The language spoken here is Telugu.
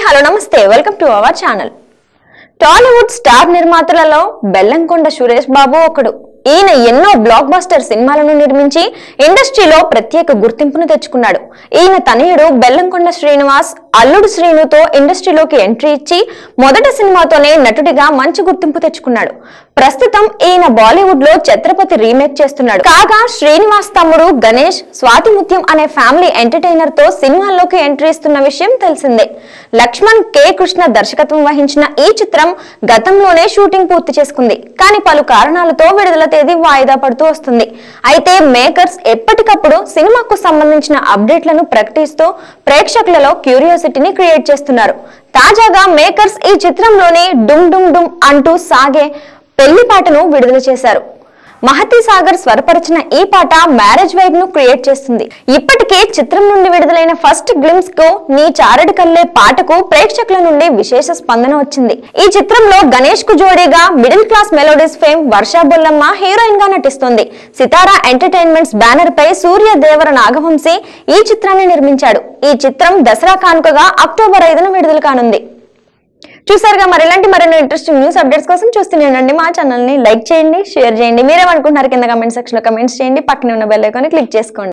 హలో నమస్తే welcome to our channel. Tollywood star నిర్మాతలలో బెల్లంకొండ సురేష్ బాబు ఒకడు. ఈయన ఎన్నో బ్లాక్ బస్టర్ సినిమాలను నిర్మించి ఇండస్ట్రీలో ప్రత్యేక గుర్తింపును తెచ్చుకున్నాడు. ఈయన తనయుడు బెల్లంకొండ శ్రీనివాస్ అల్లుడు శ్రీనుతో ఇండస్ట్రీలోకి ఎంట్రీ ఇచ్చి మొదటి సినిమాతోనే నటుడిగా మంచి గుర్తింపు తెచ్చుకున్నాడు. ప్రస్తుతం ఈయన బాలీవుడ్ లో ఛత్రపతి రీమేక్ చేస్తున్నాడు. కాగా శ్రీనివాస్ తమ్ముడు గణేష్ స్వాతి ముత్యం అనే ఫ్యామిలీ ఎంటర్టైనర్ తో సినిమాల్లోకి ఎంట్రీ ఇస్తున్న విషయం తెలిసిందే. లక్ష్మణ్ కే కృష్ణ దర్శకత్వం వహించిన ఈ చిత్రం గతంలోనే షూటింగ్ పూర్తి చేసుకుంది. కానీ పలు కారణాలతో విడుదల తేదీ వాయిదా పడుతూ వస్తుంది. అయితే మేకర్స్ ఎప్పటికప్పుడు సినిమాకు సంబంధించిన అప్డేట్లను ప్రకటిస్తూ ప్రేక్షకులలో క్యూరియాసిటీని క్రియేట్ చేస్తున్నారు. తాజాగా మేకర్స్ ఈ చిత్రంలోని డుమ్ డుమ్ డుమ్ అంటూ సాగే పెళ్లి పాటను విడుదల చేశారు. మహతి సాగర్ స్వరపరిచిన ఈ పాట మ్యారేజ్ వైబ్ ను క్రియేట్ చేస్తుంది. ఇప్పటికే చిత్రం నుండి విడుదలైన ఫస్ట్ గ్లిమ్స్ కు నీ చారడి కల్లే పాటకు ప్రేక్షకుల నుండి విశేష స్పందన వచ్చింది. ఈ చిత్రంలో గణేష్ కు జోడీగా మిడిల్ క్లాస్ మెలోడీస్ ఫేమ్ వర్ష బొల్లమ్మ హీరోయిన్ గా నటిస్తుంది. సితారా ఎంటర్టైన్మెంట్స్ బ్యానర్ పై సూర్య దేవర నాగవంశీ ఈ చిత్రాన్ని నిర్మించాడు. ఈ చిత్రం దసరా కానుకగా అక్టోబర్ 5న విడుదల కానుంది. చూసారుగా, మరి ఇలాంటి మరిన్ని ఇంట్రెస్టింగ్ న్యూస్ అప్డేట్స్ కోసం చూస్తూనే ఉండండి మా ఛానల్ ని. లైక్ చేయండి, షేర్ చేయండి. మీరేమనుకుంటున్నారు కింద కమెంట్ సెక్షన్ లో కమెంట్స్ చేయండి. పక్కనే ఉన్న బెల్ ఐకాన్ ని క్లిక్ చేసుకోండి.